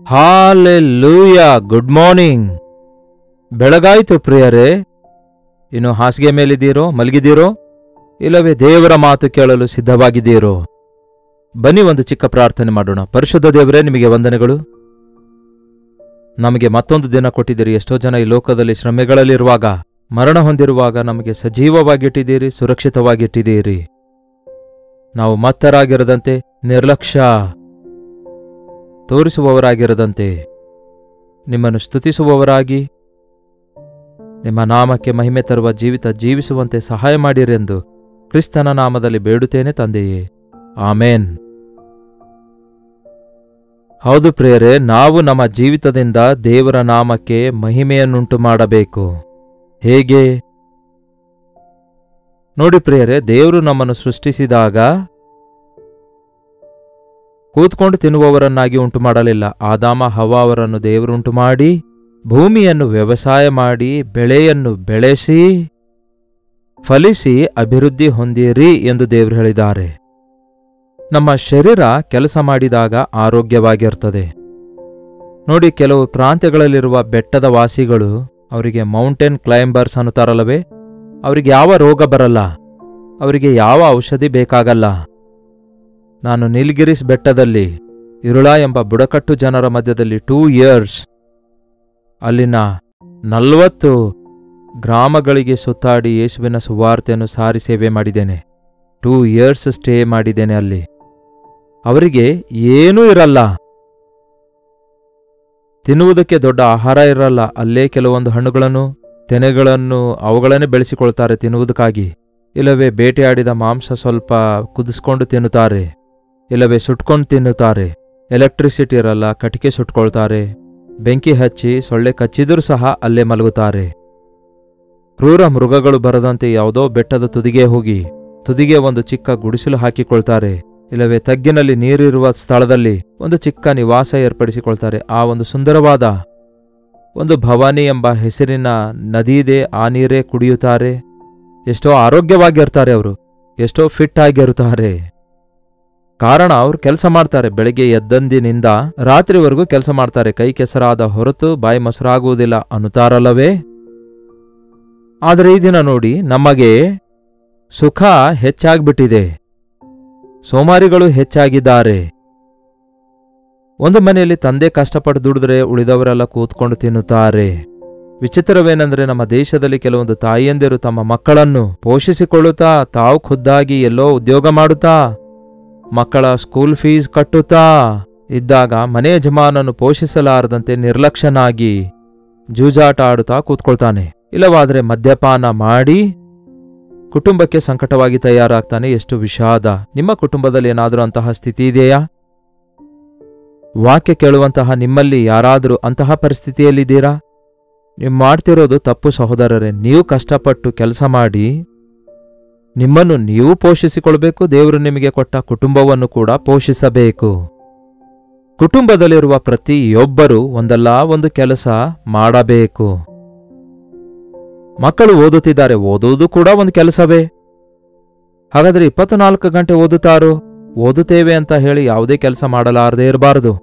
Hallelujah. Good morning. ಬೆಳಗಾಯಿತು ಪ್ರಿಯರೇ. ಇನ್ನು ಹಾಸಿಗೆ ಮೇಲಿದ್ದೀರೋ, ಮಲಗಿದ್ದೀರೋ, ಇಲ್ಲವೇ ದೇವರ ಮಾತು ಕೇಳಲು ಸಿದ್ಧವಾಗಿದ್ದೀರೋ? ಬನ್ನಿ ಒಂದು ಚಿಕ್ಕ ಪ್ರಾರ್ಥನೆ ಮಾಡೋಣ. ಪರಿಶುದ್ಧ ದೇವರೇ, ನಿಮಗೆ ವಂದನೆಗಳು. ನಮಗೆ ಮತ್ತೊಂದು ದಿನ ಕೊಟ್ಟಿದ್ದೀರಿ. ಎಷ್ಟೋ ಜನ ಈ ಲೋಕದಲ್ಲಿ ಶ್ರಮೆಗಳಲ್ಲಿರುವಾಗ, ಮರಣ ಹೊಂದಿರುವಾಗ ನಮಗೆ ಸಜೀವವಾಗಿಟ್ಟಿದ್ದೀರಿ, ಸುರಕ್ಷಿತವಾಗಿಟ್ಟಿದ್ದೀರಿ. ನಾವು ಮತ್ತರಾಗಿರದಂತೆ, ನಿರ್ಲಕ್ಷ್ಯ ತೋರಿಸುವವರಾಗಿರದಂತೆ, ನಿಮ್ಮನ್ನು ಸ್ತುತಿಸುವವರಾಗಿ ನಿಮ್ಮ ನಾಮಕ್ಕೆ ಮಹಿಮೆ ತರುವ ಜೀವಿತ ಜೀವಿಸುವಂತೆ ಸಹಾಯ ಮಾಡಿರೆಂದು ಕ್ರಿಸ್ತನ ನಾಮದಲ್ಲಿ ಬೇಡುತ್ತೇನೆ ತಂದೆಯೇ, ಆಮೇನ್. ಹೌದು ಪ್ರಿಯರೇ, ನಾವು ನಮ್ಮ ಜೀವಿತದಿಂದ ದೇವರ ನಾಮಕ್ಕೆ ಮಹಿಮೆಯನ್ನುಂಟು ಮಾಡಬೇಕು. ಹೇಗೆ ನೋಡಿ ಪ್ರಿಯರೇ, ದೇವರು ನಮ್ಮನ್ನು ಸೃಷ್ಟಿಸಿದಾಗ ಕೂತ್ಕೊಂಡು ತಿನ್ನುವವರನ್ನಾಗಿ ಉಂಟು ಮಾಡಲಿಲ್ಲ. ಆದಾಮ ಹವ್ವ ಅವರನ್ನು ದೇವರುಂಟು ಮಾಡಿ ಭೂಮಿಯನ್ನು ವ್ಯವಸಾಯ ಮಾಡಿ ಬೆಳೆಯನ್ನು ಬೆಳೆಸಿ ಫಲಿಸಿ ಅಭಿವೃದ್ಧಿ ಹೊಂದಿರಿ ಎಂದು ದೇವರು ಹೇಳಿದ್ದಾರೆ. ನಮ್ಮ ಶರೀರ ಕೆಲಸ ಮಾಡಿದಾಗ ಆರೋಗ್ಯವಾಗಿರ್ತದೆ. ನೋಡಿ, ಕೆಲವು ಪ್ರಾಂತ್ಯಗಳಲ್ಲಿರುವ ಬೆಟ್ಟದ ವಾಸಿಗಳು, ಅವರಿಗೆ ಮೌಂಟೇನ್ ಕ್ಲೈಂಬರ್ಸ್ ಅನ್ನುತ್ತಾರಲ್ಲವೇ, ಅವರಿಗೆ ಯಾವ ರೋಗ ಬರಲ್ಲ, ಅವರಿಗೆ ಯಾವ ಔಷಧಿ ಬೇಕಾಗಲ್ಲ. ನಾನು ನೀಲಗಿರೀಸ್ ಬೆಟ್ಟದಲ್ಲಿ ಇರುಳಾ ಎಂಬ ಬುಡಕಟ್ಟು ಜನರ ಮಧ್ಯದಲ್ಲಿ 2 years ಅಲ್ಲಿನ 40 ಗ್ರಾಮಗಳಿಗೆ ಸುತ್ತಾಡಿ ಯೇಸುವಿನ ಸುವಾರ್ತೆಯನ್ನು ಸಾರಿ ಸೇವೆ ಮಾಡಿದ್ದೇನೆ. 2 years ಸ್ಟೇ ಮಾಡಿದ್ದೇನೆ ಅಲ್ಲಿ. ಅವರಿಗೆ ಏನೂ ಇರಲ್ಲ, ತಿನ್ನುವುದಕ್ಕೆ ದೊಡ್ಡ ಆಹಾರ ಇರಲ್ಲ. ಅಲ್ಲೇ ಕೆಲವೊಂದು ಹಣ್ಣುಗಳನ್ನು, ತೆನೆಗಳನ್ನು ಅವುಗಳನ್ನೇ ಬೆಳೆಸಿಕೊಳ್ತಾರೆ ತಿನ್ನುವುದಕ್ಕಾಗಿ. ಇಲ್ಲವೇ ಬೇಟೆಯಾಡಿದ ಮಾಂಸ ಸ್ವಲ್ಪ ಕುದಿಸ್ಕೊಂಡು ತಿನ್ನುತ್ತಾರೆ, ಇಲ್ಲವೇ ಸುಟ್ಕೊಂಡು ತಿನ್ನುತ್ತಾರೆ. ಎಲೆಕ್ಟ್ರಿಸಿಟಿ ಇರಲ್ಲ, ಕಟ್ಟಿಗೆ ಸುಟ್ಕೊಳ್ತಾರೆ. ಬೆಂಕಿ ಹಚ್ಚಿ ಸೊಳ್ಳೆ ಕಚ್ಚಿದರೂ ಸಹ ಅಲ್ಲೇ ಮಲಗುತ್ತಾರೆ. ಕ್ರೂರ ಮೃಗಗಳು ಬರದಂತೆ ಯಾವುದೋ ಬೆಟ್ಟದ ತುದಿಗೆ ಹೋಗಿ ತುದಿಗೆ ಒಂದು ಚಿಕ್ಕ ಗುಡಿಸಲು ಹಾಕಿಕೊಳ್ತಾರೆ, ಇಲ್ಲವೇ ತಗ್ಗಿನಲ್ಲಿ ನೀರಿರುವ ಸ್ಥಳದಲ್ಲಿ ಒಂದು ಚಿಕ್ಕ ನಿವಾಸ ಏರ್ಪಡಿಸಿಕೊಳ್ತಾರೆ. ಆ ಒಂದು ಸುಂದರವಾದ ಒಂದು ಭವಾನಿ ಎಂಬ ಹೆಸರಿನ ನದಿ ಇದೆ, ಆ ನೀರೇ ಕುಡಿಯುತ್ತಾರೆ. ಎಷ್ಟೋ ಆರೋಗ್ಯವಾಗಿರ್ತಾರೆ ಅವರು, ಎಷ್ಟೋ ಫಿಟ್ ಆಗಿರುತ್ತಾರೆ. ಕಾರಣ ಅವರು ಕೆಲಸ ಮಾಡ್ತಾರೆ. ಬೆಳಗ್ಗೆ ಎದ್ದಂದಿನಿಂದ ರಾತ್ರಿವರೆಗೂ ಕೆಲಸ ಮಾಡ್ತಾರೆ. ಕೈ ಕೆಸರಾದ ಹೊರತು ಬಾಯಿ ಮೊಸರಾಗುವುದಿಲ್ಲ ಅನ್ನುತ್ತಾರಲ್ಲವೇ. ಆದರೆ ಈ ದಿನ ನೋಡಿ, ನಮಗೆ ಸುಖ ಹೆಚ್ಚಾಗ್ಬಿಟ್ಟಿದೆ, ಸೋಮಾರಿಗಳು ಹೆಚ್ಚಾಗಿದ್ದಾರೆ. ಒಂದು ಮನೆಯಲ್ಲಿ ತಂದೆ ಕಷ್ಟಪಟ್ಟು ದುಡಿದ್ರೆ ಉಳಿದವರೆಲ್ಲ ಕೂತ್ಕೊಂಡು ತಿನ್ನುತ್ತಾರೆ. ವಿಚಿತ್ರವೇನೆಂದರೆ, ನಮ್ಮ ದೇಶದಲ್ಲಿ ಕೆಲವೊಂದು ತಾಯಿಯಂದಿರು ತಮ್ಮ ಮಕ್ಕಳನ್ನು ಪೋಷಿಸಿಕೊಳ್ಳುತ್ತಾ ತಾವು ಖುದ್ದಾಗಿ ಎಲ್ಲೋ ಉದ್ಯೋಗ ಮಾಡುತ್ತಾ ಮಕ್ಕಳ ಸ್ಕೂಲ್ ಫೀಸ್ ಕಟ್ಟುತ್ತಾ ಇದ್ದಾಗ ಮನೆ ಯಜಮಾನನ್ನು ಪೋಷಿಸಲಾರದಂತೆ ನಿರ್ಲಕ್ಷ್ಯನಾಗಿ ಜೂಜಾಟ ಆಡುತ್ತಾ ಕೂತ್ಕೊಳ್ತಾನೆ. ಇಲ್ಲವಾದರೆ ಮದ್ಯಪಾನ ಮಾಡಿ ಕುಟುಂಬಕ್ಕೆ ಸಂಕಟವಾಗಿ ತಯಾರಾಗ್ತಾನೆ. ಎಷ್ಟು ವಿಷಾದ. ನಿಮ್ಮ ಕುಟುಂಬದಲ್ಲಿ ಏನಾದರೂ ಅಂತಹ ಸ್ಥಿತಿ ಇದೆಯಾ? ವಾಕ್ಯ ಕೇಳುವಂತಹ ನಿಮ್ಮಲ್ಲಿ ಯಾರಾದರೂ ಅಂತಹ ಪರಿಸ್ಥಿತಿಯಲ್ಲಿದ್ದೀರಾ? ನೀವು ಮಾಡ್ತಿರೋದು ತಪ್ಪು ಸಹೋದರರೇ. ನೀವು ಕಷ್ಟಪಟ್ಟು ಕೆಲಸ ಮಾಡಿ ನಿಮ್ಮನ್ನು ನೀವು ಪೋಷಿಸಿಕೊಳ್ಬೇಕು. ದೇವರು ನಿಮಗೆ ಕೊಟ್ಟ ಕುಟುಂಬವನ್ನು ಕೂಡ ಪೋಷಿಸಬೇಕು. ಕುಟುಂಬದಲ್ಲಿರುವ ಪ್ರತಿಯೊಬ್ಬರೂ ಒಂದಲ್ಲ ಒಂದು ಕೆಲಸ ಮಾಡಬೇಕು. ಮಕ್ಕಳು ಓದುತ್ತಿದ್ದಾರೆ, ಓದುವುದು ಕೂಡ ಒಂದು ಕೆಲಸವೇ. ಹಾಗಾದರೆ 24 ಗಂಟೆ ಓದುತ್ತಾರೋ? ಓದುತ್ತೇವೆ ಅಂತ ಹೇಳಿ ಯಾವುದೇ ಕೆಲಸ ಮಾಡಲಾರದೇ ಇರಬಾರದು.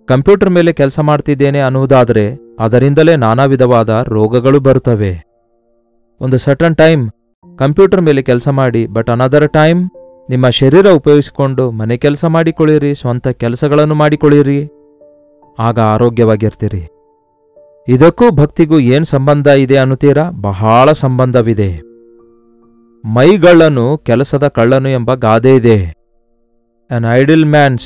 ಕಂಪ್ಯೂಟರ್ ಮೇಲೆ ಕೆಲಸ ಮಾಡ್ತಿದ್ದೇನೆ ಅನ್ನುವುದಾದರೆ ಅದರಿಂದಲೇ ನಾನಾ ವಿಧವಾದ ರೋಗಗಳು ಬರುತ್ತವೆ. ಒಂದು ಸರ್ಟನ್ ಟೈಮ್ ಕಂಪ್ಯೂಟರ್ ಮೇಲೆ ಕೆಲಸ ಮಾಡಿ, ಬಟ್ ಅನದರ್ ಟೈಮ್ ನಿಮ್ಮ ಶರೀರ ಉಪಯೋಗಿಸಿಕೊಂಡು ಮನೆ ಕೆಲಸ ಮಾಡಿಕೊಳ್ಳಿರಿ, ಸ್ವಂತ ಕೆಲಸಗಳನ್ನು ಮಾಡಿಕೊಳ್ಳಿರಿ. ಆಗ ಆರೋಗ್ಯವಾಗಿರ್ತೀರಿ. ಇದಕ್ಕೂ ಭಕ್ತಿಗೂ ಏನ್ ಸಂಬಂಧ ಇದೆ ಅನ್ನುತ್ತೀರಾ? ಬಹಳ ಸಂಬಂಧವಿದೆ. ಮೈಗಳ್ಳನು ಕೆಲಸದ ಕಳ್ಳನು ಎಂಬ ಗಾದೆ ಇದೆ. An idle man's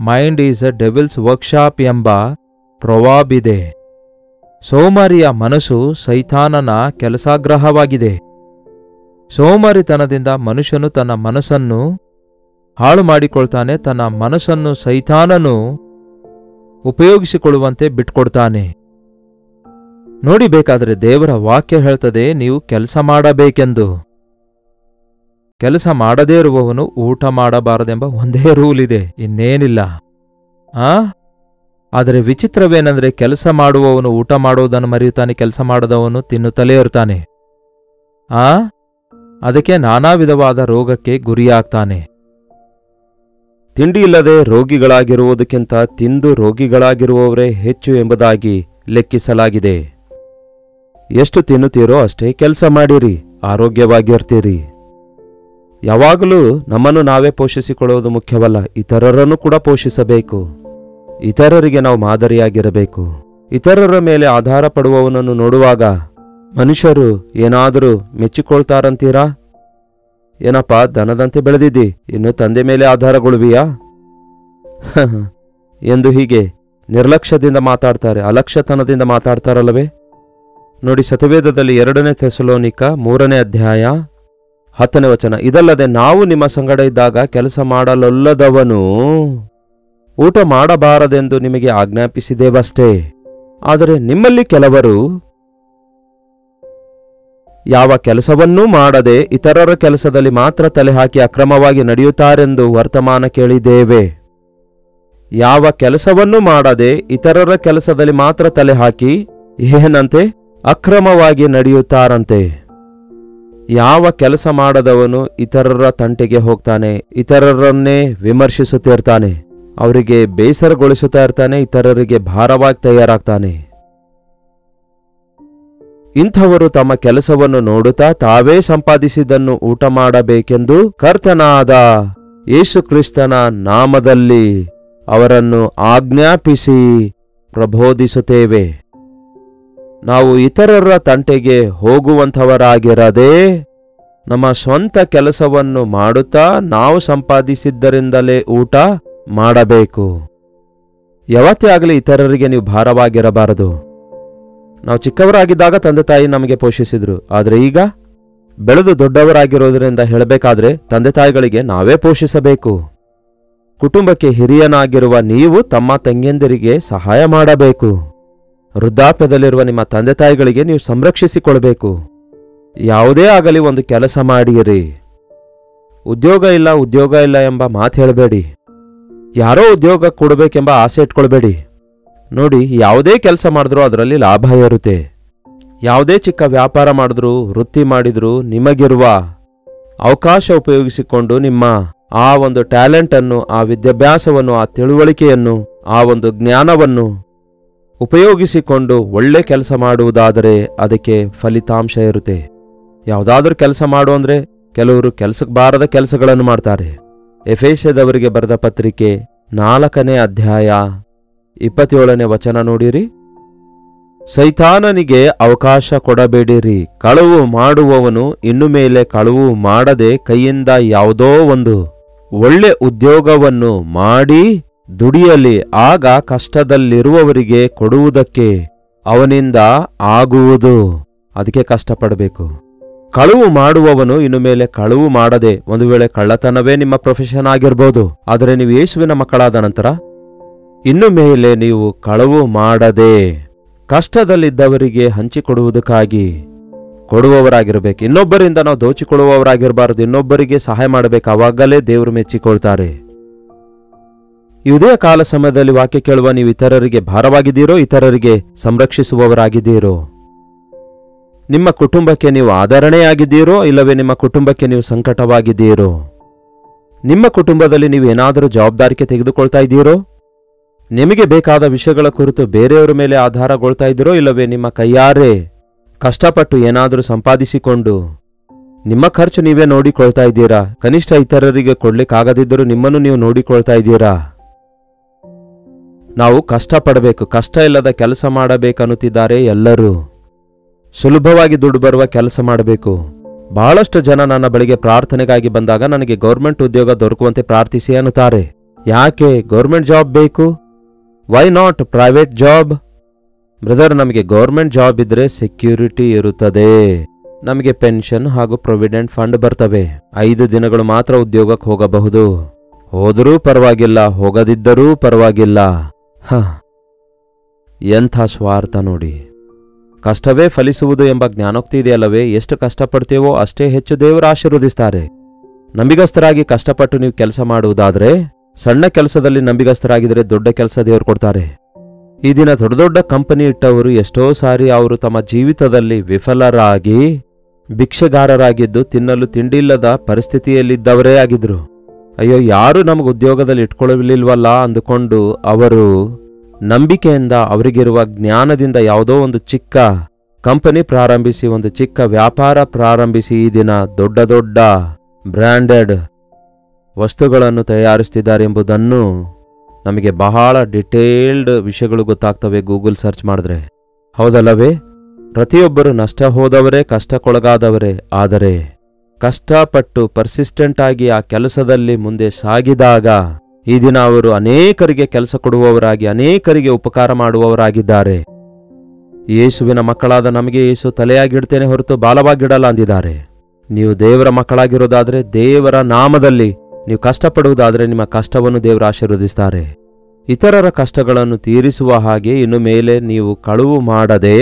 mind is a devil's workshop ಎಂಬ ಪ್ರೊವಾಬ್ ಇದೆ. ಸೋಮಾರಿಯ ಮನಸ್ಸು ಸೈತಾನನ ಕೆಲಸಾಗ್ರಹವಾಗಿದೆ. ಸೋಮಾರಿತನದಿಂದ ಮನುಷ್ಯನು ತನ್ನ ಮನಸ್ಸನ್ನು ಹಾಳು ಮಾಡಿಕೊಳ್ತಾನೆ. ತನ್ನ ಮನಸ್ಸನ್ನು ಸೈತಾನನು ಉಪಯೋಗಿಸಿಕೊಳ್ಳುವಂತೆ ಬಿಟ್ಕೊಡ್ತಾನೆ. ನೋಡಿ, ಬೇಕಾದರೆ ದೇವರ ವಾಕ್ಯ ಹೇಳ್ತದೆ, ನೀವು ಕೆಲಸ ಮಾಡಬೇಕೆಂದು. ಕೆಲಸ ಮಾಡದೇ ಇರುವವನು ಊಟ ಮಾಡಬಾರದೆಂಬ ಒಂದೇ ರೂಲ್ ಇದೆ, ಇನ್ನೇನಿಲ್ಲ. ಆದರೆ ವಿಚಿತ್ರವೇನೆಂದರೆ, ಕೆಲಸ ಮಾಡುವವನು ಊಟ ಮಾಡುವುದನ್ನು ಮರೆಯುತ್ತಾನೆ, ಕೆಲಸ ಮಾಡದವನು ತಿನ್ನುತ್ತಲೇ ಇರ್ತಾನೆ. ಅದಕ್ಕೆ ನಾನಾ ವಿಧವಾದ ರೋಗಕ್ಕೆ ಗುರಿಯಾಗ್ತಾನೆ. ತಿಂಡಿ ಇಲ್ಲದೆ ರೋಗಿಗಳಾಗಿರುವುದಕ್ಕಿಂತ ತಿಂದು ರೋಗಿಗಳಾಗಿರುವವರೇ ಹೆಚ್ಚು ಎಂಬುದಾಗಿ ಲೆಕ್ಕಿಸಲಾಗಿದೆ. ಎಷ್ಟು ತಿನ್ನುತ್ತೀರೋ ಅಷ್ಟೇ ಕೆಲಸ ಮಾಡಿರಿ, ಆರೋಗ್ಯವಾಗಿರ್ತೀರಿ. ಯಾವಾಗಲೂ ನಮ್ಮನ್ನು ನಾವೇ ಪೋಷಿಸಿಕೊಳ್ಳುವುದು ಮುಖ್ಯವಲ್ಲ, ಇತರರನ್ನು ಕೂಡ ಪೋಷಿಸಬೇಕು. ಇತರರಿಗೆ ನಾವು ಮಾದರಿಯಾಗಿರಬೇಕು. ಇತರರ ಮೇಲೆ ಆಧಾರ ಪಡುವವನನ್ನು ನೋಡುವಾಗ ಮನುಷ್ಯರು ಏನಾದರೂ ಮೆಚ್ಚಿಕೊಳ್ತಾರಂತೀರಾ? ಏನಪ್ಪ ದನದಂತೆ ಬೆಳೆದಿದ್ದಿ, ಇನ್ನು ತಂದೆ ಮೇಲೆ ಆಧಾರಗೊಳ್ಳುವಿಯಾ ಎಂದು ಹೀಗೆ ನಿರ್ಲಕ್ಷ್ಯದಿಂದ ಮಾತಾಡ್ತಾರೆ, ಅಲಕ್ಷ್ಯತನದಿಂದ ಮಾತಾಡ್ತಾರಲ್ಲವೇ? ನೋಡಿ, ಸತ್ಯವೇದದಲ್ಲಿ 2 ಥೆಸಲೋನಿಕ 3ನೇ ಅಧ್ಯಾಯ 10ನೇ ವಚನ, ಇದಲ್ಲದೆ ನಾವು ನಿಮ್ಮ ಸಂಗಡ ಇದ್ದಾಗ ಕೆಲಸ ಮಾಡಲೊಲ್ಲದವನು ಊಟ ಮಾಡಬಾರದೆಂದು ನಿಮಗೆ ಆಜ್ಞಾಪಿಸಿದ್ದೇವಷ್ಟೇ. ಆದರೆ ನಿಮ್ಮಲ್ಲಿ ಕೆಲವರು ಯಾವ ಕೆಲಸವನ್ನೂ ಮಾಡದೆ ಇತರರ ಕೆಲಸದಲ್ಲಿ ಮಾತ್ರ ತಲೆ ಹಾಕಿ ಅಕ್ರಮವಾಗಿ ನಡೆಯುತ್ತಾರೆಂದು ವರ್ತಮಾನ ಕೇಳಿದ್ದೇವೆ. ಯಾವ ಕೆಲಸವನ್ನೂ ಮಾಡದೆ ಇತರರ ಕೆಲಸದಲ್ಲಿ ಮಾತ್ರ ತಲೆ ಹಾಕಿ ಏನಂತೆ ಅಕ್ರಮವಾಗಿ ನಡೆಯುತ್ತಾರಂತೆ. ಯಾವ ಕೆಲಸ ಮಾಡದವನು ಇತರರ ತಂಟೆಗೆ ಹೋಗ್ತಾನೆ, ಇತರರನ್ನೇ ವಿಮರ್ಶಿಸುತ್ತಿರ್ತಾನೆ, ಅವರಿಗೆ ಬೇಸರಗೊಳಿಸುತ್ತಾ ಇರ್ತಾನೆ, ಇತರರಿಗೆ ಭಾರವಾಗಿ ತಯಾರಾಗ್ತಾನೆ. ಇಂಥವರು ತಮ್ಮ ಕೆಲಸವನ್ನು ನೋಡುತ್ತಾ ತಾವೇ ಸಂಪಾದಿಸಿದ್ದನ್ನು ಊಟ ಮಾಡಬೇಕೆಂದು ಕರ್ತನಾದ ಯೇಸು ಕ್ರಿಸ್ತನ ನಾಮದಲ್ಲಿ ಅವರನ್ನು ಆಜ್ಞಾಪಿಸಿ ಪ್ರಬೋಧಿಸುತ್ತೇವೆ. ನಾವು ಇತರರ ತಂಟೆಗೆ ಹೋಗುವಂಥವರಾಗಿರದೆ ನಮ್ಮ ಸ್ವಂತ ಕೆಲಸವನ್ನು ಮಾಡುತ್ತಾ ನಾವು ಸಂಪಾದಿಸಿದ್ದರಿಂದಲೇ ಊಟ ಮಾಡಬೇಕು. ಯಾವತ್ತೇ ಆಗಲಿ ಇತರರಿಗೆ ನೀವು ಭಾರವಾಗಿರಬಾರದು. ನಾವು ಚಿಕ್ಕವರಾಗಿದ್ದಾಗ ತಂದೆ ತಾಯಿ ನಮಗೆ ಪೋಷಿಸಿದ್ರು, ಆದರೆ ಈಗ ಬೆಳೆದು ದೊಡ್ಡವರಾಗಿರೋದ್ರಿಂದ ಹೇಳಬೇಕಾದ್ರೆ ತಂದೆ ತಾಯಿಗಳಿಗೆ ನಾವೇ ಪೋಷಿಸಬೇಕು. ಕುಟುಂಬಕ್ಕೆ ಹಿರಿಯನಾಗಿರುವ ನೀವು ತಮ್ಮ ತಂಗಿಯಂದಿರಿಗೆ ಸಹಾಯ ಮಾಡಬೇಕು. ವೃದ್ಧಾಪ್ಯದಲ್ಲಿರುವ ನಿಮ್ಮ ತಂದೆ ತಾಯಿಗಳಿಗೆ ನೀವು ಸಂರಕ್ಷಿಸಿಕೊಳ್ಬೇಕು. ಯಾವುದೇ ಆಗಲಿ ಒಂದು ಕೆಲಸ ಮಾಡಿರಿ. ಉದ್ಯೋಗ ಇಲ್ಲ ಎಂಬ ಮಾತು ಹೇಳಬೇಡಿ. ಯಾರೋ ಉದ್ಯೋಗ ಕೊಡಬೇಕೆಂಬ ಆಸೆ ಇಟ್ಕೊಳ್ಬೇಡಿ. ನೋಡಿ, ಯಾವುದೇ ಕೆಲಸ ಮಾಡಿದ್ರೂ ಅದರಲ್ಲಿ ಲಾಭ ಇರುತ್ತೆ. ಯಾವುದೇ ಚಿಕ್ಕ ವ್ಯಾಪಾರ ಮಾಡಿದ್ರೂ ವೃತ್ತಿ ಮಾಡಿದ್ರೂ ನಿಮಗಿರುವ ಅವಕಾಶ ಉಪಯೋಗಿಸಿಕೊಂಡು ನಿಮ್ಮ ಆ ಒಂದು ಟ್ಯಾಲೆಂಟನ್ನು, ಆ ವಿದ್ಯಾಭ್ಯಾಸವನ್ನು, ಆ ತಿಳುವಳಿಕೆಯನ್ನು, ಆ ಒಂದು ಜ್ಞಾನವನ್ನು ಉಪಯೋಗಿಸಿಕೊಂಡು ಒಳ್ಳೆ ಕೆಲಸ ಮಾಡುವುದಾದರೆ ಅದಕ್ಕೆ ಫಲಿತಾಂಶ ಇರುತ್ತೆ. ಯಾವುದಾದ್ರೂ ಕೆಲಸ ಮಾಡು ಅಂದರೆ ಕೆಲವರು ಕೆಲಸಕ್ಕೆ ಬಾರದ ಕೆಲಸಗಳನ್ನು ಮಾಡ್ತಾರೆ. ಎಫೆಸದವರಿಗೆ ಬರೆದ ಪತ್ರಿಕೆ 4ನೇ ಅಧ್ಯಾಯ 27ನೇ ವಚನ ನೋಡಿರಿ. ಸೈತಾನನಿಗೆ ಅವಕಾಶ ಕೊಡಬೇಡಿರಿ. ಕಳವು ಮಾಡುವವನು ಇನ್ನು ಮೇಲೆ ಕಳವು ಮಾಡದೆ ಕೈಯಿಂದ ಯಾವುದೋ ಒಂದು ಒಳ್ಳೆ ಉದ್ಯೋಗವನ್ನು ಮಾಡಿ ದುಡಿಯಲಿ. ಆಗ ಕಷ್ಟದಲ್ಲಿರುವವರಿಗೆ ಕೊಡುವುದಕ್ಕೆ ಅವನಿಂದ ಆಗುವುದು. ಅದಕ್ಕೆ ಕಷ್ಟಪಡಬೇಕು. ಕಳುವು ಮಾಡುವವನು ಇನ್ನು ಮೇಲೆ ಕಳುವು ಮಾಡದೆ, ಒಂದು ವೇಳೆ ಕಳ್ಳತನವೇ ನಿಮ್ಮ ಪ್ರೊಫೆಷನ್ ಆಗಿರ್ಬೋದು, ಆದರೆ ನೀವು ಯೇಸುವಿನ ಮಕ್ಕಳಾದ ನಂತರ ಇನ್ನು ಮೇಲೆ ನೀವು ಕಳವು ಮಾಡದೆ ಕಷ್ಟದಲ್ಲಿದ್ದವರಿಗೆ ಹಂಚಿಕೊಡುವುದಕ್ಕಾಗಿ ಕೊಡುವವರಾಗಿರ್ಬೇಕು. ಇನ್ನೊಬ್ಬರಿಂದ ನಾವು ದೋಚಿಕೊಳ್ಳುವವರಾಗಿರಬಾರದು. ಇನ್ನೊಬ್ಬರಿಗೆ ಸಹಾಯ ಮಾಡಬೇಕು. ಆವಾಗಲೇ ದೇವರು ಮೆಚ್ಚಿಕೊಳ್ತಾರೆ. ಇದೇ ಕಾಲ ಸಮಯದಲ್ಲಿ ವಾಕ್ಯ ಕೇಳುವ ನೀವು ಇತರರಿಗೆ ಭಾರವಾಗಿದ್ದೀರೋ, ಇತರರಿಗೆ ಸಂರಕ್ಷಿಸುವವರಾಗಿದ್ದೀರೋ? ನಿಮ್ಮ ಕುಟುಂಬಕ್ಕೆ ನೀವು ಆಧರಣೆಯಾಗಿದ್ದೀರೋ, ಇಲ್ಲವೇ ನಿಮ್ಮ ಕುಟುಂಬಕ್ಕೆ ನೀವು ಸಂಕಟವಾಗಿದ್ದೀರೋ? ನಿಮ್ಮ ಕುಟುಂಬದಲ್ಲಿ ನೀವು ಏನಾದರೂ ಜವಾಬ್ದಾರಿಕೆ ತೆಗೆದುಕೊಳ್ತಾ ಇದ್ದೀರೋ? ನಿಮಗೆ ಬೇಕಾದ ವಿಷಯಗಳ ಕುರಿತು ಬೇರೆಯವರ ಮೇಲೆ ಆಧಾರಗೊಳ್ತಾ ಇದ್ದೀರೋ, ಇಲ್ಲವೇ ನಿಮ್ಮ ಕೈಯಾರೆ ಕಷ್ಟಪಟ್ಟು ಏನಾದರೂ ಸಂಪಾದಿಸಿಕೊಂಡು ನಿಮ್ಮ ಖರ್ಚು ನೀವೇ ನೋಡಿಕೊಳ್ತಾ ಇದ್ದೀರಾ? ಕನಿಷ್ಠ ಇತರರಿಗೆ ಕೊಡ್ಲಿಕ್ಕಾಗದಿದ್ದರೂ ನಿಮ್ಮನ್ನು ನೀವು ನೋಡಿಕೊಳ್ತಾ ಇದ್ದೀರಾ? ನಾವು ಕಷ್ಟಪಡಬೇಕು. ಕಷ್ಟ ಇಲ್ಲದ ಕೆಲಸ ಮಾಡಬೇಕನ್ನುತ್ತಿದ್ದಾರೆ ಎಲ್ಲರೂ. ಸುಲಭವಾಗಿ ದುಡ್ಡು ಬರುವ ಕೆಲಸ ಮಾಡಬೇಕು. ಬಹಳಷ್ಟು ಜನ ನನ್ನ ಬಳಿಗೆ ಪ್ರಾರ್ಥನೆಗಾಗಿ ಬಂದಾಗ ನನಗೆ ಗೌರ್ಮೆಂಟ್ ಉದ್ಯೋಗ ದೊರಕುವಂತೆ ಪ್ರಾರ್ಥಿಸಿ ಅನ್ನುತ್ತಾರೆ. ಯಾಕೆ ಗೌರ್ಮೆಂಟ್ ಜಾಬ್ ಬೇಕು? Why not private job? Brother, ನಮಗೆ ಗೌರ್ಮೆಂಟ್ ಜಾಬ್ ಇದ್ರೆ ಸೆಕ್ಯೂರಿಟಿ ಇರುತ್ತದೆ. ನಮಗೆ ಪೆನ್ಷನ್ ಹಾಗೂ ಪ್ರೊವಿಡೆಂಟ್ ಫಂಡ್ ಬರ್ತವೆ. 5 ದಿನಗಳು ಮಾತ್ರ ಉದ್ಯೋಗಕ್ಕೆ ಹೋಗಬಹುದು. ಹೋದರೂ ಪರವಾಗಿಲ್ಲ, ಹೋಗದಿದ್ದರೂ ಪರವಾಗಿಲ್ಲ. ಎಂಥ ಸ್ವಾರ್ಥ ನೋಡಿ. ಕಷ್ಟವೇ ಫಲಿಸುವುದು ಎಂಬ ಜ್ಞಾನೋಕ್ತಿ ಇದೆಯಲ್ಲವೇ? ಎಷ್ಟು ಕಷ್ಟಪಡ್ತೇವೋ ಅಷ್ಟೇ ಹೆಚ್ಚು ದೇವರು ಆಶೀರ್ವದಿಸ್ತಾರೆ. ನಂಬಿಗಸ್ತರಾಗಿ ಕಷ್ಟಪಟ್ಟು ನೀವು ಕೆಲಸ ಮಾಡುವುದಾದರೆ, ಸಣ್ಣ ಕೆಲಸದಲ್ಲಿ ನಂಬಿಗಸ್ತರಾಗಿದ್ದರೆ ದೊಡ್ಡ ಕೆಲಸ ದೇವರು ಕೊಡ್ತಾರೆ. ಈ ದಿನ ದೊಡ್ಡ ದೊಡ್ಡ ಕಂಪನಿ ಇಟ್ಟವರು ಎಷ್ಟೋ ಸಾರಿ ಅವರು ತಮ್ಮ ಜೀವಿತದಲ್ಲಿ ವಿಫಲರಾಗಿ ಭಿಕ್ಷೆಗಾರರಾಗಿದ್ದು ತಿನ್ನಲು ತಿಂಡಿಲ್ಲದ ಪರಿಸ್ಥಿತಿಯಲ್ಲಿದ್ದವರೇ ಆಗಿದ್ರು. ಅಯ್ಯೋ, ಯಾರು ನಮಗೆ ಉದ್ಯೋಗದಲ್ಲಿ ಇಟ್ಕೊಳ್ಳಲಿಲ್ವಲ್ಲ ಅಂದುಕೊಂಡು ಅವರು ನಂಬಿಕೆಯಿಂದ ಅವರಿಗಿರುವ ಜ್ಞಾನದಿಂದ ಯಾವುದೋ ಒಂದು ಚಿಕ್ಕ ಕಂಪನಿ ಪ್ರಾರಂಭಿಸಿ, ಒಂದು ಚಿಕ್ಕ ವ್ಯಾಪಾರ ಪ್ರಾರಂಭಿಸಿ ಈ ದಿನ ದೊಡ್ಡ ದೊಡ್ಡ ಬ್ರ್ಯಾಂಡೆಡ್ ವಸ್ತುಗಳನ್ನು ತಯಾರಿಸ್ತಿದ್ದಾರೆ ಎಂಬುದನ್ನು ನಮಗೆ ಬಹಳ ಡಿಟೇಲ್ಡ್ ವಿಷಯಗಳು ಗೊತ್ತಾಗ್ತವೆ ಗೂಗಲ್ ಸರ್ಚ್ ಮಾಡಿದ್ರೆ. ಹೌದಲ್ಲವೇ? ಪ್ರತಿಯೊಬ್ಬರು ನಷ್ಟ ಹೋದವರೇ, ಕಷ್ಟಕ್ಕೊಳಗಾದವರೇ. ಆದರೆ ಕಷ್ಟಪಟ್ಟು ಪರ್ಸಿಸ್ಟೆಂಟ್ ಆಗಿ ಆ ಕೆಲಸದಲ್ಲಿ ಮುಂದೆ ಸಾಗಿದಾಗ ಈ ದಿನ ಅವರು ಅನೇಕರಿಗೆ ಕೆಲಸ ಕೊಡುವವರಾಗಿ, ಅನೇಕರಿಗೆ ಉಪಕಾರ ಮಾಡುವವರಾಗಿದ್ದಾರೆ. ಯೇಸುವಿನ ಮಕ್ಕಳಾದ ನಮಗೆ ಯೇಸು ತಲೆಯಾಗಿಡ್ತೇನೆ ಹೊರತು ಬಾಲವಾಗಿಡಲ್ಲ ಅಂದಿದ್ದಾರೆ. ನೀವು ದೇವರ ಮಕ್ಕಳಾಗಿರೋದಾದರೆ, ದೇವರ ನಾಮದಲ್ಲಿ ನೀವು ಕಷ್ಟಪಡುವುದಾದರೆ ನಿಮ್ಮ ಕಷ್ಟವನ್ನು ದೇವರು ಆಶೀರ್ವದಿಸ್ತಾರೆ. ಇತರರ ಕಷ್ಟಗಳನ್ನು ತೀರಿಸುವ ಹಾಗೆ ಇನ್ನು ಮೇಲೆ ನೀವು ಕಳುವು ಮಾಡದೆ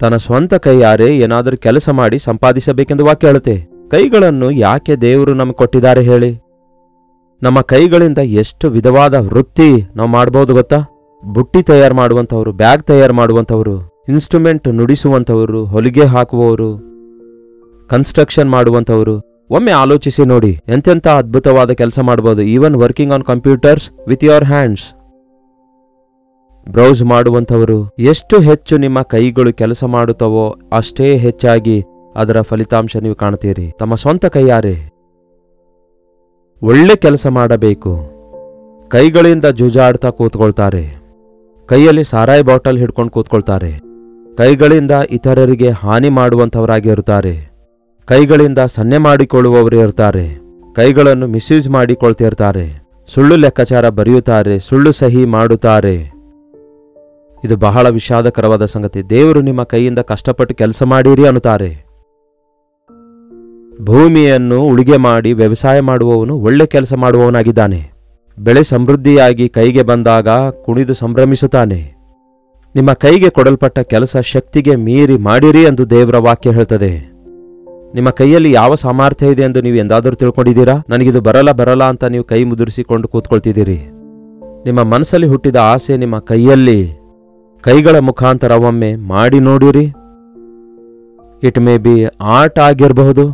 ತನ್ನ ಸ್ವಂತ ಕೈಯಾರೆ ಏನಾದರೂ ಕೆಲಸ ಮಾಡಿ ಸಂಪಾದಿಸಬೇಕೆಂದು ವಾಕ್ಯ ಹೇಳುತ್ತೆ. ಕೈಗಳನ್ನು ಯಾಕೆ ದೇವರು ನಮಗೆ ಕೊಟ್ಟಿದ್ದಾರೆ ಹೇಳಿ? ನಮ್ಮ ಕೈಗಳಿಂದ ಎಷ್ಟು ವಿಧವಾದ ವೃತ್ತಿ ನಾವು ಮಾಡಬಹುದು ಗೊತ್ತಾ? ಬುಟ್ಟಿ ತಯಾರು ಮಾಡುವಂಥವರು, ಬ್ಯಾಗ್ ತಯಾರು ಮಾಡುವಂಥವರು, ಇನ್ಸ್ಟ್ರೂಮೆಂಟ್ ನುಡಿಸುವಂಥವರು, ಹೊಲಿಗೆ ಹಾಕುವವರು, ಕನ್ಸ್ಟ್ರಕ್ಷನ್ ಮಾಡುವಂಥವರು. ಒಮ್ಮೆ ಆಲೋಚಿಸಿ ನೋಡಿ, ಎಂತೆಂಥ ಅದ್ಭುತವಾದ ಕೆಲಸ ಮಾಡಬಹುದು. Even working on computers with your hands. Browse ಮಾಡುವಂಥವರು. ಎಷ್ಟು ಹೆಚ್ಚು ನಿಮ್ಮ ಕೈಗಳು ಕೆಲಸ ಮಾಡುತ್ತವೋ ಅಷ್ಟೇ ಹೆಚ್ಚಾಗಿ ಅದರ ಫಲಿತಾಂಶ ನೀವು ಕಾಣ್ತೀರಿ. ತಮ್ಮ ಸ್ವಂತ ಕೈಯಾರೆ ಒಳ್ಳೆ ಕೆಲಸ ಮಾಡಬೇಕು. ಕೈಗಳಿಂದ ಜೂಜಾಡ್ತಾ ಕೂತ್ಕೊಳ್ತಾರೆ. ಕೈಯಲ್ಲಿ ಸಾರಾಯಿ ಬಾಟಲ್ ಹಿಡ್ಕೊಂಡು ಕೂತ್ಕೊಳ್ತಾರೆ. ಕೈಗಳಿಂದ ಇತರರಿಗೆ ಹಾನಿ ಮಾಡುವಂಥವರಾಗಿರುತ್ತಾರೆ. ಕೈಗಳಿಂದ ಸನ್ನೆ ಮಾಡಿಕೊಳ್ಳುವವರು ಇರ್ತಾರೆ. ಕೈಗಳನ್ನು ಮಿಸ್ಯೂಸ್ ಮಾಡಿಕೊಳ್ತಿರ್ತಾರೆ. ಸುಳ್ಳು ಲೆಕ್ಕಾಚಾರ ಬರೆಯುತ್ತಾರೆ, ಸುಳ್ಳು ಸಹಿ ಮಾಡುತ್ತಾರೆ. ಇದು ಬಹಳ ವಿಷಾದಕರವಾದ ಸಂಗತಿ. ದೇವರು ನಿಮ್ಮ ಕೈಯಿಂದ ಕಷ್ಟಪಟ್ಟು ಕೆಲಸ ಮಾಡಿರಿ ಅನ್ನುತ್ತಾರೆ. ಭೂಮಿಯನ್ನು ಉಳಿಗೆ ಮಾಡಿ ವ್ಯವಸಾಯ ಮಾಡುವವನು ಒಳ್ಳೆ ಕೆಲಸ ಮಾಡುವವನಾಗಿದ್ದಾನೆ. ಬೆಳೆ ಸಮೃದ್ಧಿಯಾಗಿ ಕೈಗೆ ಬಂದಾಗ ಕುಣಿದು ಸಂಭ್ರಮಿಸುತ್ತಾನೆ. ನಿಮ್ಮ ಕೈಗೆ ಕೊಡಲ್ಪಟ್ಟ ಕೆಲಸ ಶಕ್ತಿಗೆ ಮೀರಿ ಮಾಡಿರಿ ಎಂದು ದೇವರ ವಾಕ್ಯ ಹೇಳ್ತದೆ. ನಿಮ್ಮ ಕೈಯಲ್ಲಿ ಯಾವ ಸಾಮರ್ಥ್ಯ ಇದೆ ಎಂದು ನೀವು ಎಂದಾದರೂ ತಿಳ್ಕೊಂಡಿದ್ದೀರಾ? ನನಗಿದು ಬರಲ್ಲ ಅಂತ ನೀವು ಕೈ ಮುದುರಿಸಿಕೊಂಡು ಕೂತ್ಕೊಳ್ತಿದ್ದೀರಿ. ನಿಮ್ಮ ಮನಸ್ಸಲ್ಲಿ ಹುಟ್ಟಿದ ಆಸೆ ನಿಮ್ಮ ಕೈಗಳ ಮುಖಾಂತರ ಒಮ್ಮೆ ಮಾಡಿ ನೋಡಿರಿ. ಇಟ್ ಮೇ ಬಿ ಆರ್ಟ್ ಆಗಿರಬಹುದು.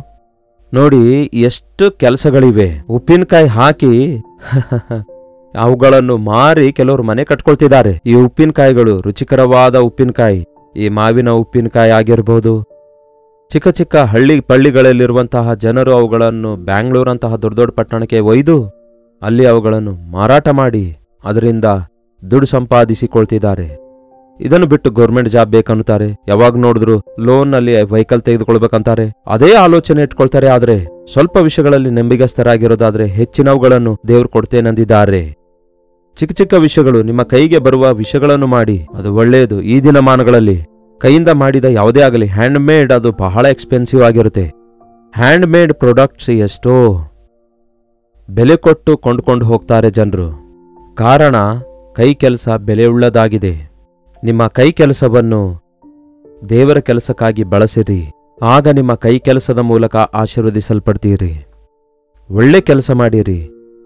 ನೋಡಿ, ಎಷ್ಟು ಕೆಲಸಗಳಿವೆ. ಉಪ್ಪಿನಕಾಯಿ ಹಾಕಿ ಅವುಗಳನ್ನು ಮಾರಿ ಕೆಲವರು ಮನೆ ಕಟ್ಕೊಳ್ತಿದ್ದಾರೆ. ಈ ಉಪ್ಪಿನಕಾಯಿಗಳು ರುಚಿಕರವಾದ ಉಪ್ಪಿನಕಾಯಿ, ಈ ಮಾವಿನ ಉಪ್ಪಿನಕಾಯಿ ಆಗಿರಬಹುದು. ಚಿಕ್ಕ ಚಿಕ್ಕ ಪಳ್ಳಿಗಳಲ್ಲಿರುವಂತಹ ಜನರು ಅವುಗಳನ್ನು ಬ್ಯಾಂಗ್ಳೂರಂತಹ ದೊಡ್ಡ ದೊಡ್ಡ ಪಟ್ಟಣಕ್ಕೆ ಒಯ್ದು ಅಲ್ಲಿ ಅವುಗಳನ್ನು ಮಾರಾಟ ಮಾಡಿ ಅದರಿಂದ ದುಡ್ಡು ಸಂಪಾದಿಸಿಕೊಳ್ತಿದ್ದಾರೆ. ಇದನ್ನು ಬಿಟ್ಟು ಗೌರ್ಮೆಂಟ್ ಜಾಬ್ ಬೇಕನ್ನುತ್ತಾರೆ. ಯಾವಾಗ ನೋಡಿದ್ರು ಲೋನ್ನಲ್ಲಿ ವೆಹಿಕಲ್ ತೆಗೆದುಕೊಳ್ಬೇಕಂತಾರೆ. ಅದೇ ಆಲೋಚನೆ ಇಟ್ಕೊಳ್ತಾರೆ. ಆದರೆ ಸ್ವಲ್ಪ ವಿಷಯಗಳಲ್ಲಿ ನಂಬಿಗಸ್ತರಾಗಿರೋದಾದ್ರೆ ಹೆಚ್ಚಿನವುಗಳನ್ನು ದೇವ್ರು ಕೊಡ್ತೇನೆಂದಿದ್ದಾರೆ. ಚಿಕ್ಕ ಚಿಕ್ಕ ವಿಷಯಗಳು, ನಿಮ್ಮ ಕೈಗೆ ಬರುವ ವಿಷಯಗಳನ್ನು ಮಾಡಿ. ಅದು ಒಳ್ಳೆಯದು. ಈ ದಿನಮಾನಗಳಲ್ಲಿ ಕೈಯಿಂದ ಮಾಡಿದ ಯಾವುದೇ ಆಗಲಿ, ಹ್ಯಾಂಡ್ ಮೇಡ್, ಅದು ಬಹಳ ಎಕ್ಸ್ಪೆನ್ಸಿವ್ ಆಗಿರುತ್ತೆ. ಹ್ಯಾಂಡ್ ಮೇಡ್ ಪ್ರಾಡಕ್ಟ್ಸ್ ಎಷ್ಟೋ ಬೆಲೆ ಕೊಟ್ಟು ಕೊಂಡುಕೊಂಡು ಹೋಗ್ತಾರೆ ಜನರು. ಕಾರಣ ಕೈ ಕೆಲಸ ಬೆಲೆಯುಳ್ಳದಾಗಿದೆ. ನಿಮ್ಮ ಕೈ ಕೆಲಸವನ್ನು ದೇವರ ಕೆಲಸಕ್ಕಾಗಿ ಬಳಸಿರಿ. ಆಗ ನಿಮ್ಮ ಕೈ ಕೆಲಸದ ಮೂಲಕ ಆಶೀರ್ವದಿಸಲ್ಪಡ್ತೀರಿ. ಒಳ್ಳೆ ಕೆಲಸ ಮಾಡಿರಿ,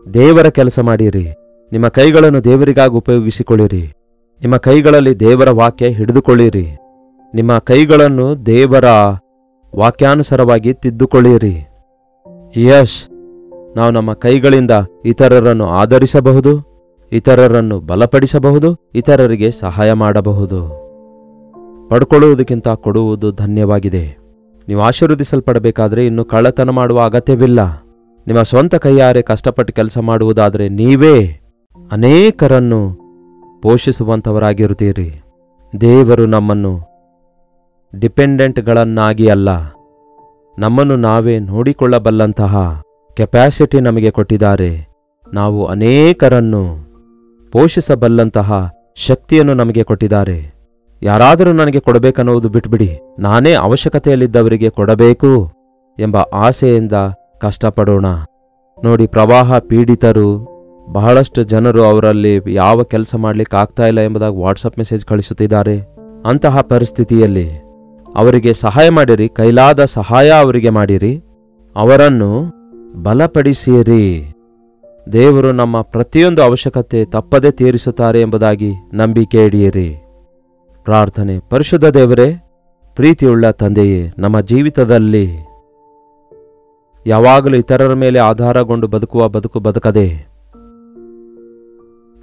ದೇವರ ಕೆಲಸ ಮಾಡಿರಿ. ನಿಮ್ಮ ಕೈಗಳನ್ನು ದೇವರಿಗಾಗಿ ಉಪಯೋಗಿಸಿಕೊಳ್ಳಿರಿ. ನಿಮ್ಮ ಕೈಗಳಲ್ಲಿ ದೇವರ ವಾಕ್ಯ ಹಿಡಿದುಕೊಳ್ಳಿರಿ. ನಿಮ್ಮ ಕೈಗಳನ್ನು ದೇವರ ವಾಕ್ಯಾನುಸಾರವಾಗಿ ತಿದ್ದುಕೊಳ್ಳಿರಿ. ನಾವು ನಮ್ಮ ಕೈಗಳಿಂದ ಇತರರನ್ನು ಆಧರಿಸಬಹುದು, ಇತರರನ್ನು ಬಲಪಡಿಸಬಹುದು, ಇತರರಿಗೆ ಸಹಾಯ ಮಾಡಬಹುದು. ಪಡ್ಕೊಳ್ಳುವುದಕ್ಕಿಂತ ಕೊಡುವುದು ಧನ್ಯವಾಗಿದೆ. ನೀವು ಆಶೀರ್ವದಿಸಲ್ಪಡಬೇಕಾದ್ರೆ ಇನ್ನು ಕಳ್ಳತನ ಮಾಡುವ ಅಗತ್ಯವಿಲ್ಲ. ನಿಮ್ಮ ಸ್ವಂತ ಕೈಯಾರೆ ಕಷ್ಟಪಟ್ಟು ಕೆಲಸ ಮಾಡುವುದಾದರೆ ನೀವೇ ಅನೇಕರನ್ನು ಪೋಷಿಸುವಂಥವರಾಗಿರುತ್ತೀರಿ. ದೇವರು ನಮ್ಮನ್ನು ಡಿಪೆಂಡೆಂಟ್ಗಳನ್ನಾಗಿ ಅಲ್ಲ, ನಮ್ಮನ್ನು ನಾವೇ ನೋಡಿಕೊಳ್ಳಬಲ್ಲಂತಹ ಕೆಪ್ಯಾಸಿಟಿ ನಮಗೆ ಕೊಟ್ಟಿದ್ದಾರೆ. ನಾವು ಅನೇಕರನ್ನು ಪೋಷಿಸಬಲ್ಲಂತಹ ಶಕ್ತಿಯನ್ನು ನಮಗೆ ಕೊಟ್ಟಿದ್ದಾರೆ. ಯಾರಾದರೂ ನನಗೆ ಕೊಡಬೇಕನ್ನುವುದು ಬಿಟ್ಬಿಡಿ, ನಾನೇ ಅವಶ್ಯಕತೆಯಲ್ಲಿದ್ದವರಿಗೆ ಕೊಡಬೇಕು ಎಂಬ ಆಸೆಯಿಂದ ಕಷ್ಟಪಡೋಣ. ನೋಡಿ, ಪ್ರವಾಹ ಪೀಡಿತರು ಬಹಳಷ್ಟು ಜನರು ಅವರಲ್ಲಿ ಯಾವ ಕೆಲಸ ಮಾಡಲಿಕ್ಕೆ ಆಗ್ತಾ ಇಲ್ಲ ಎಂಬುದಾಗಿ ವಾಟ್ಸಪ್ ಮೆಸೇಜ್ ಕಳಿಸುತ್ತಿದ್ದಾರೆ. ಅಂತಹ ಪರಿಸ್ಥಿತಿಯಲ್ಲಿ ಅವರಿಗೆ ಸಹಾಯ ಮಾಡಿರಿ. ಕೈಲಾದ ಸಹಾಯ ಅವರಿಗೆ ಮಾಡಿರಿ. ಅವರನ್ನು ಬಲಪಡಿಸಿರಿ. ದೇವರು ನಮ್ಮ ಪ್ರತಿಯೊಂದು ಅವಶ್ಯಕತೆ ತಪ್ಪದೆ ತೀರಿಸುತ್ತಾರೆ ಎಂಬುದಾಗಿ ನಂಬಿಕೆ ಇಡಿಯಿರಿ. ಪ್ರಾರ್ಥನೆ. ಪರಿಶುದ್ಧ ದೇವರೇ, ಪ್ರೀತಿಯುಳ್ಳ ತಂದೆಯೇ, ನಮ್ಮ ಜೀವಿತದಲ್ಲಿ ಯಾವಾಗಲೂ ಇತರರ ಮೇಲೆ ಆಧಾರಗೊಂಡು ಬದುಕುವ ಬದುಕು ಬದುಕದೆ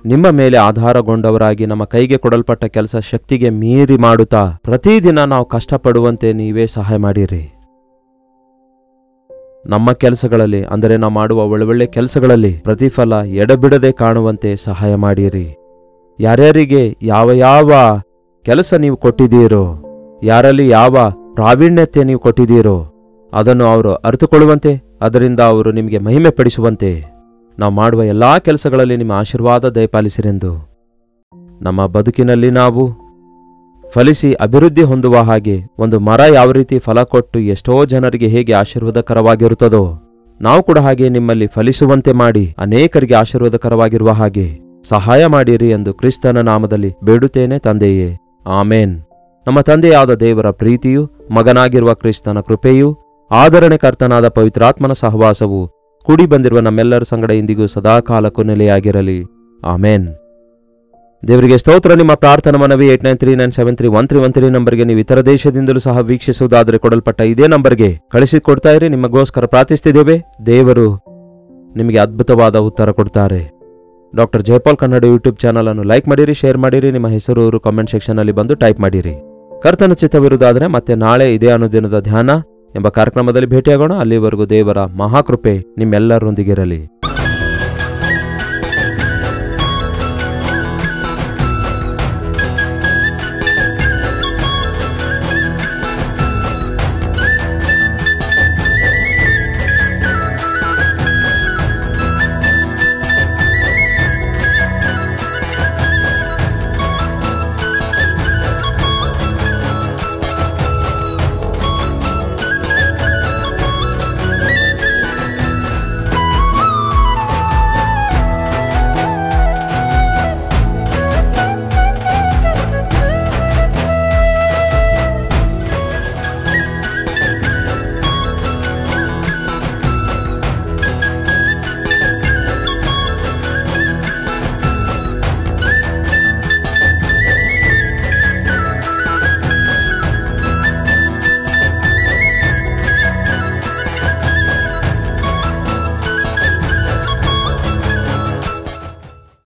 ನಿಮ್ಮ ಮೇಲೆ ಆಧಾರಗೊಂಡವರಾಗಿ ನಮ್ಮ ಕೈಗೆ ಕೊಡಲ್ಪಟ್ಟ ಕೆಲಸ ಶಕ್ತಿಗೆ ಮೀರಿ ಮಾಡುತ್ತಾ ಪ್ರತಿದಿನ ನಾವು ಕಷ್ಟಪಡುವಂತೆ ನೀವೇ ಸಹಾಯ ಮಾಡಿರಿ. ನಮ್ಮ ಕೆಲಸಗಳಲ್ಲಿ, ಅಂದರೆ ನಾವು ಮಾಡುವ ಒಳ್ಳೊಳ್ಳೆ ಕೆಲಸಗಳಲ್ಲಿ ಪ್ರತಿಫಲ ಎಡಬಿಡದೆ ಕಾಣುವಂತೆ ಸಹಾಯ ಮಾಡಿರಿ. ಯಾರ್ಯಾರಿಗೆ ಯಾವ ಯಾವ ಕೆಲಸ ನೀವು ಕೊಟ್ಟಿದ್ದೀರೋ, ಯಾರಲ್ಲಿ ಯಾವ ಪ್ರಾವೀಣ್ಯತೆ ನೀವು ಕೊಟ್ಟಿದ್ದೀರೋ ಅದನ್ನು ಅವರು ಅರಿತುಕೊಳ್ಳುವಂತೆ, ಅದರಿಂದ ಅವರು ನಿಮಗೆ ಮಹಿಮೆ ಪಡಿಸುವಂತೆ ನಾವು ಮಾಡುವ ಎಲ್ಲಾ ಕೆಲಸಗಳಲ್ಲಿ ನಿಮ್ಮ ಆಶೀರ್ವಾದ ದಯಪಾಲಿಸಿರೆಂದು ನಮ್ಮ ಬದುಕಿನಲ್ಲಿ ನಾವು ಫಲಿಸಿ ಅಭಿವೃದ್ಧಿ ಹೊಂದುವ ಹಾಗೆ, ಒಂದು ಮರ ಯಾವ ರೀತಿ ಫಲ ಕೊಟ್ಟು ಎಷ್ಟೋ ಜನರಿಗೆ ಹೇಗೆ ಆಶೀರ್ವಾದಕರವಾಗಿರುತ್ತದೋ ನಾವು ಕೂಡ ಹಾಗೆ ನಿಮ್ಮಲ್ಲಿ ಫಲಿಸುವಂತೆ ಮಾಡಿ ಅನೇಕರಿಗೆ ಆಶೀರ್ವಾದಕರವಾಗಿರುವ ಹಾಗೆ ಸಹಾಯ ಮಾಡಿರಿ ಎಂದು ಕ್ರಿಸ್ತನ ನಾಮದಲ್ಲಿ ಬೇಡುತ್ತೇನೆ ತಂದೆಯೇ, ಆಮೇನ್. ನಮ್ಮ ತಂದೆಯಾದ ದೇವರ ಪ್ರೀತಿಯು, ಮಗನಾಗಿರುವ ಕ್ರಿಸ್ತನ ಕೃಪೆಯು, ಆದರಣೆಕರ್ತನಾದ ಪವಿತ್ರಾತ್ಮನ ಸಹವಾಸವು ಕೂಡಿ ಬಂದಿರುವ ನಮ್ಮೆಲ್ಲರ ಸಂಗಡ ಇಂದಿಗೂ ಸದಾಕಾಲಕ್ಕೂ ನೆಲೆಯಾಗಿರಲಿ. ಆಮೇನ್. ದೇವರಿಗೆ ಸ್ತೋತ್ರ. ನಿಮ್ಮ ಪ್ರಾರ್ಥನಾ ಮನವಿ 8939731313 ನಂಬರ್ಗೆ ನೀವು ಇತರ ದೇಶದಿಂದಲೂ ಸಹ ವೀಕ್ಷಿಸುವುದಾದರೆ ಕೊಡಲ್ಪಟ್ಟ ಇದೇ ನಂಬರ್ಗೆ ಕಳಿಸಿಕೊಡ್ತಾ ಇರಿ. ನಿಮಗೋಸ್ಕರ ಪ್ರಾರ್ಥಿಸ್ತಿದ್ದೇವೆ. ದೇವರು ನಿಮಗೆ ಅದ್ಭುತವಾದ ಉತ್ತರ ಕೊಡ್ತಾರೆ. Doctor Jayapal Kannada YouTube channel ಅನ್ನು ಲೈಕ್ ಮಾಡಿರಿ, ಶೇರ್ ಮಾಡಿರಿ, ನಿಮ್ಮ ಹೆಸರು ಕಾಮೆಂಟ್ ಸೆಕ್ಷನ್ ಅಲ್ಲಿ ಬಂದು ಟೈಪ್ ಮಾಡಿರಿ. ಕರ್ತನ ಚಿತ್ತವಿರುವುದಾದರೆ ಮತ್ತೆ ನಾಳೆ ಇದೇ ಅನುದಿನದ ಧ್ಯಾನ ಎಂಬ ಕಾರ್ಯಕ್ರಮದಲ್ಲಿ ಭೇಟಿಯಾಗೋಣ. ಅಲ್ಲಿವರೆಗೂ ದೇವರ ಮಹಾಕೃಪೆ ನಿಮ್ಮೆಲ್ಲರೊಂದಿಗಿರಲಿ.